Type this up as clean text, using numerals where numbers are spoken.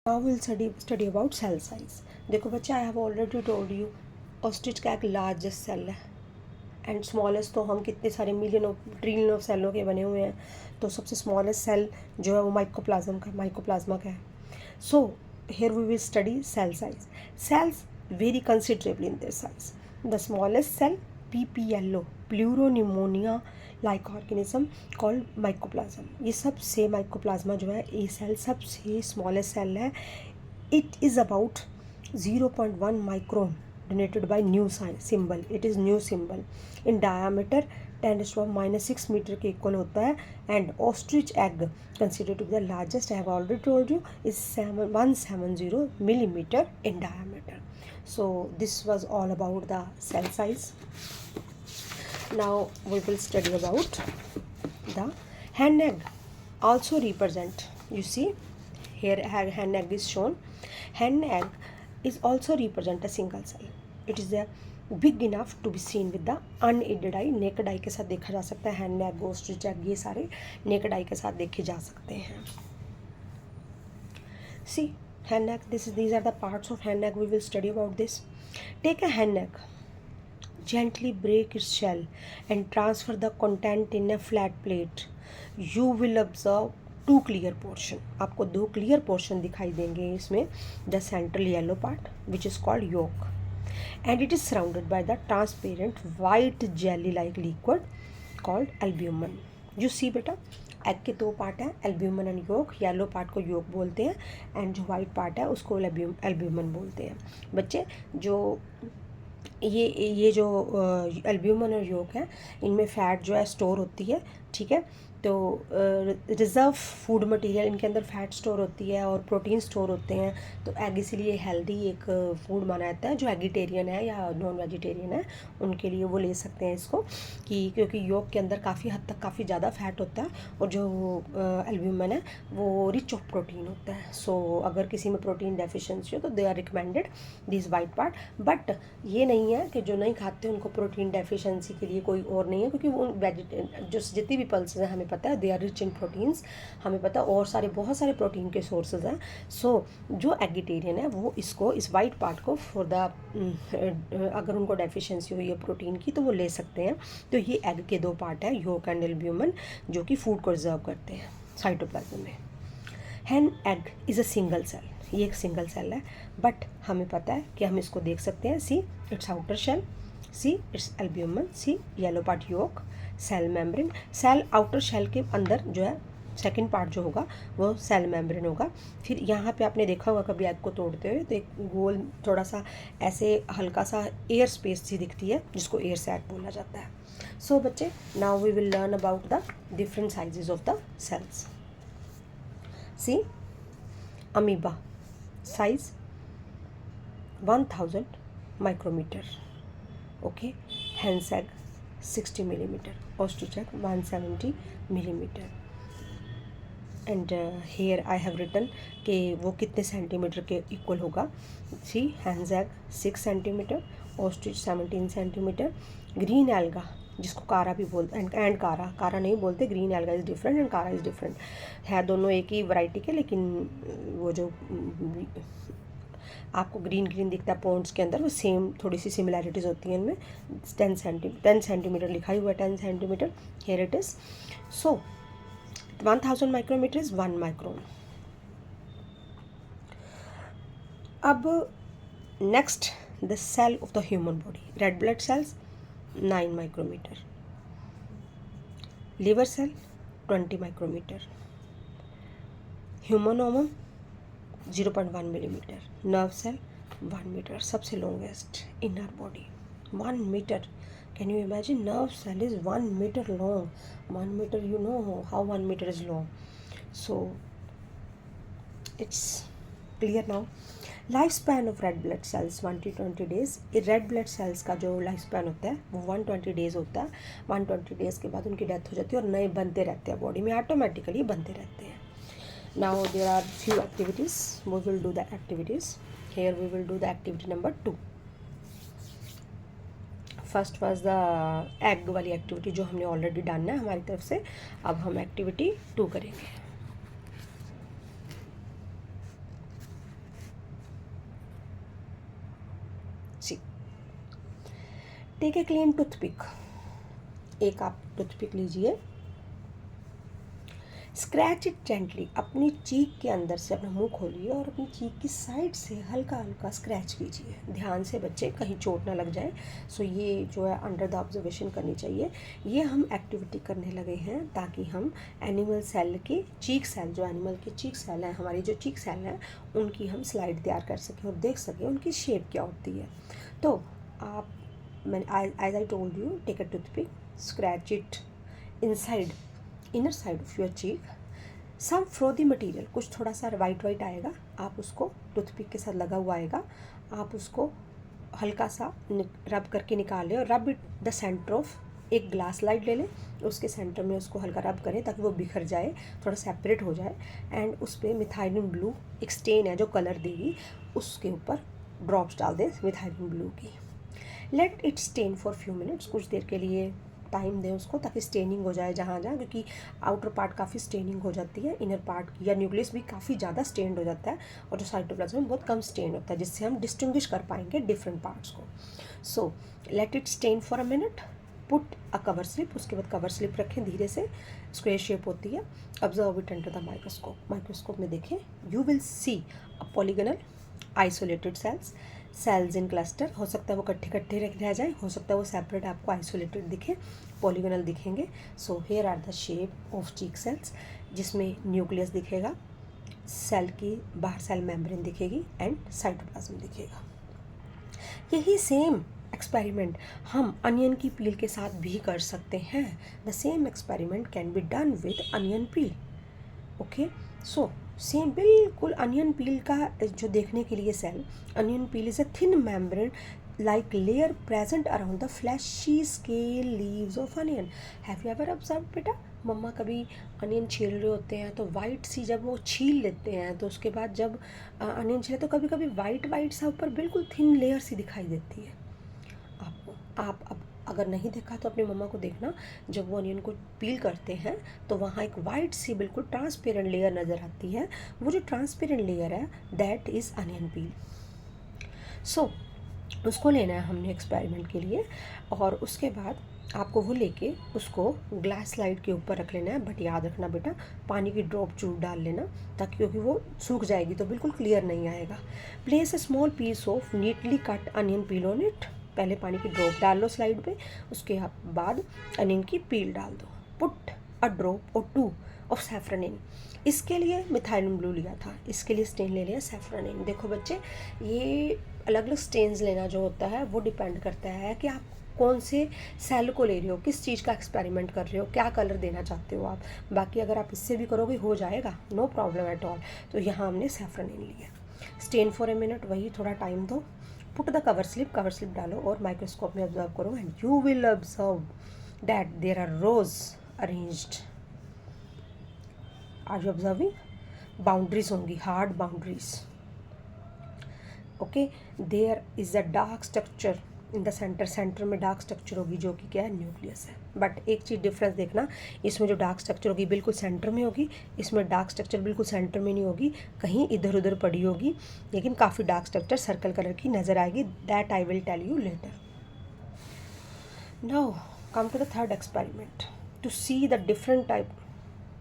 Now we'll study about cell size. देखो बच्चे, आई have already told you ostrich का एक लार्जेस्ट सेल है एंड स्मॉलेस्ट, तो हम कितने सारे मिलियन ऑफ ट्रिलियन ऑफ सेलों के बने हुए हैं, तो सबसे स्मॉलेस्ट सेल जो है वो माइकोप्लाज्मा का है. सो here we will study cell size. Cells vary considerably in their size. The smallest cell, PPLO, pleuropneumonia like organism called mycoplasm. ये सबसे माइकोप्लाज्मा जो है, ये सेल सबसे स्मॉलेस्ट सेल है. It is about 0.1 micron denoted by nu symbol. It is nu symbol. In diameter 10⁻⁻6 metre के equal होता है. And ostrich egg considered to be the largest, I have already told you, is 170 millimeter in diameter. So this was all about the cell size. Now we will study about the hen egg. Also represent, you see here hen egg is shown. Hen egg is also represent a single cell. It is a big enough to be seen with the unaided eye. Naked eye के साथ देखा जा सकता है. hen egg, ostrich egg, ये सारे necked eye के साथ देखे जा सकते हैं. See hen egg, these are the parts of hen egg. We will study about this. Take a hen egg, gently break its shell and transfer the content in a flat plate. You will observe two clear portion. आपको दो clear portion दिखाई देंगे इसमें. The central yellow part which is called yolk, and it is surrounded by the transparent white jelly like liquid called albumin. You see बेटा, egg के दो part हैं, albumin and yolk. Yellow part को yolk बोलते हैं and जो white part है उसको एल्ब्यूमिन बोलते हैं. बच्चे, जो ये जो एल्ब्यूमिन और योक है, इनमें फ़ैट जो है स्टोर होती है. ठीक है, तो रिज़र्व फूड मटेरियल, इनके अंदर फ़ैट स्टोर होती है और प्रोटीन स्टोर होते हैं. तो एग इसीलिए हेल्दी एक फूड माना जाता है. जो एगिटेरियन है या नॉन वेजिटेरियन है उनके लिए वो ले सकते हैं इसको, कि क्योंकि योक के अंदर काफ़ी हद तक काफ़ी ज़्यादा फ़ैट होता है और जो एल्ब्यूमिन है वो रिच ऑफ प्रोटीन होता है. सो अगर किसी में प्रोटीन डेफिशिएंसी हो तो they are recommended this white part. But ये नहीं है कि जो नहीं खाते उनको प्रोटीन डेफिशिएंसी के लिए कोई और नहीं है, क्योंकि वो जो जितनी भी पल्सेस हैं हमें पता है they are rich in proteins, हमें पता है, और बहुत सारे प्रोटीन के सोर्सेज हैं. सो जो एगिटेरियन है वो इसको, इस वाइट पार्ट को फॉर द अगर उनको डेफिशिएंसी हुई है प्रोटीन की तो वो ले सकते हैं. तो ये एग के दो पार्ट है, योक एंड एल्ब्यूमिन, जो कि फूड को रिजर्व करते हैं साइटोप्लाज्म में. hen egg is a single cell. ये एक सिंगल सेल है, बट हमें पता है कि हम इसको देख सकते हैं. See its outer shell, see its albumin, see yellow part yolk, cell membrane. Cell outer shell के अंदर जो है सेकेंड पार्ट जो होगा वो सेल मेम्ब्रेन होगा. फिर यहाँ पे आपने देखा होगा कभी एग को तोड़ते हुए तो एक गोल थोड़ा सा ऐसे हल्का सा एयर स्पेस सी दिखती है जिसको एयर सैक बोला जाता है. सो बच्चे, now we will learn about the different sizes of the cells. See amoeba size 1000 micrometer. Okay, hen's egg 60 millimeter, ostrich egg 170 millimeter. And here I have written कि वो कितने सेंटीमीटर के equal होगा. See hen's egg 6 centimetre, ostrich 17 centimetre. Green alga, जिसको Chara भी बोलते and Chara नहीं बोलते, green alga is different and Chara is different है. दोनों एक ही वैरायटी के, लेकिन वो जो आपको ग्रीन दिखता है पॉन्ड्स के अंदर वो सेम, थोड़ी सी सिमिलैरिटीज़ होती हैं इनमें. 10 सेंटीमीटर लिखा ही हुआ है, 10 centimetre. Here it is. So 1000 micrometer is 1 micron. अब next, the cell of the human body. Red blood cells 9 micrometer, liver cell 20 micrometer, human ovum 0.1 millimeter, nerve cell 1 meter. सबसे longest in our body 1 meter. Can you imagine? Nerve cell is 1 meter long. 1 meter, you know how 1 meter is long. So it's clear now. Lifespan of red blood cells 120 days. Red blood cells का जो life span होता है वो 120 days होता है. 120 days के बाद उनकी डेथ हो जाती है और नए बनते रहते हैं, बॉडी में ऑटोमेटिकली बनते रहते हैं. Now there are few activities. We will do the activities. Here we will do the activity number 2. First was the egg वाली एक्टिविटी जो हमने ऑलरेडी डन है हमारी तरफ से. अब हम एक्टिविटी 2 करेंगे. सी, टेक ए क्लीन टूथपिक, एक आप टूथपिक लीजिए, स्क्रैच इट जेंटली, अपनी चीक के अंदर से अपना मुंह खोलिए और अपनी चीक की साइड से हल्का हल्का स्क्रैच कीजिए। ध्यान से बच्चे, कहीं चोट ना लग जाए। सो ये जो है अंडर द ऑब्जर्वेशन करनी चाहिए। ये हम एक्टिविटी करने लगे हैं ताकि हम एनिमल सेल की चीक सेल, जो एनिमल की चीक सेल है, हमारी जो चीक सेल है, उनकी हम स्लाइड तैयार कर सकें और देख सकें उनकी शेप क्या होती है। तो आप, मैंने as I told you, take a toothpick, scratch it inside, inner side of your cheek, some frothy material, कुछ थोड़ा सा वाइट वाइट आएगा, आप उसको टूथपिक के साथ लगा हुआ आएगा, आप उसको हल्का सा रब करके निकाल लें और rub it the centre of, एक ग्लास लाइट ले लें, उसके सेंटर में उसको हल्का रब करें ताकि वो बिखर जाए, थोड़ा सेपरेट हो जाए। एंड उस पर मिथाइलिन ब्लू, एक स्टेन है जो कलर देगी, उसके ऊपर ड्रॉप्स डाल दें मिथाइलिन ब्लू की। Let it stand for few minutes, कुछ देर के लिए टाइम दें उसको ताकि स्टेनिंग हो जाए जहाँ जहाँ, क्योंकि आउटर पार्ट काफ़ी स्टेनिंग हो जाती है, इनर पार्ट या न्यूक्लियस भी काफ़ी ज़्यादा स्टेन्ड हो जाता है और जो साइटोप्लाज्म में बहुत कम स्टेन होता है, जिससे हम डिस्टिंग्विश कर पाएंगे डिफरेंट पार्ट्स को। So let it stand for a minute, put a cover slip, उसके बाद कवर स्लिप रखें, धीरे से स्क्वेयर शेप होती है, observe it under the microscope, microscope में देखें, you will see a polygonal isolated cells in cluster, हो सकता है वो इकट्ठे इकट्ठे रह जाए, हो सकता है वो सेपरेट आपको आइसोलेटेड दिखे, पॉलीगनल दिखेंगे। So here are the shape of cheek cells, जिसमें न्यूक्लियस दिखेगा, सेल की बाहर सेल मेम्ब्रेन दिखेगी एंड साइटोप्लाज्म दिखेगा। यही सेम एक्सपेरिमेंट हम अनियन की पील के साथ भी कर सकते हैं। The same experiment can be done with onion peel. Okay, so same बिल्कुल अनियन पील का जो देखने के लिए cell, onion peel is a thin membrane like layer present around the fleshy scale leaves of onion. Have you ever observed बेटा, मम्मा कभी onion छील रहे होते हैं तो वाइट सी, जब वो छील लेते हैं तो उसके बाद जब अनियन छीले तो कभी कभी वाइट वाइट सा ऊपर बिल्कुल थिन लेयर सी दिखाई देती है आपको। आप अब अगर नहीं देखा तो अपनी मम्मा को देखना, जब वो अनियन को पील करते हैं तो वहाँ एक वाइट सी बिल्कुल ट्रांसपेरेंट लेयर नज़र आती है। वो जो ट्रांसपेरेंट लेयर है दैट इज़ अनियन पील। सो उसको लेना है हमने एक्सपेरिमेंट के लिए, और उसके बाद आपको वो लेके उसको ग्लास स्लाइड के ऊपर रख लेना है। बट याद रखना बेटा, पानी की ड्रॉप जरूर डाल लेना, ताकि क्योंकि वो सूख जाएगी तो बिल्कुल क्लियर नहीं आएगा। Place a small piece of neatly cut onion peel on it, पहले पानी की ड्रॉप डाल लो स्लाइड पे, उसके बाद अनियन की पील डाल दो। पुट अ ड्रॉप और टू ऑफ सैफरनिन, इसके लिए मिथाइलिन ब्लू लिया था, इसके लिए स्टेन ले लिया सैफरनिन। देखो बच्चे, ये अलग अलग स्टेन्स लेना जो होता है वो डिपेंड करता है कि आप कौन से सेल को ले रहे हो, किस चीज़ का एक्सपेरिमेंट कर रहे हो, क्या कलर देना चाहते हो आप। बाकी अगर आप इससे भी करोगे हो जाएगा, नो प्रॉब्लम एट ऑल। तो यहाँ हमने सैफरनिन लिया। स्टेन फॉर ए मिनट, वही थोड़ा टाइम दो, पुट द कवर स्लिप डालो और माइक्रोस्कोप में ऑब्जर्व करो, and you will observe that there are rows arranged. Are you observing? Boundaries होंगी, hard boundaries. Okay, there is a dark structure in the centre में dark structure होगी जो कि क्या है, न्यूक्लियस है। बट एक चीज़ डिफरेंस देखना, इसमें जो डार्क स्ट्रक्चर होगी बिल्कुल सेंटर में होगी, इसमें डार्क स्ट्रक्चर बिल्कुल सेंटर में नहीं होगी, कहीं इधर उधर पड़ी होगी, लेकिन काफ़ी डार्क स्ट्रक्चर सर्कल कलर की नज़र आएगी। That I will tell you later. Now come to the third experiment to see the different type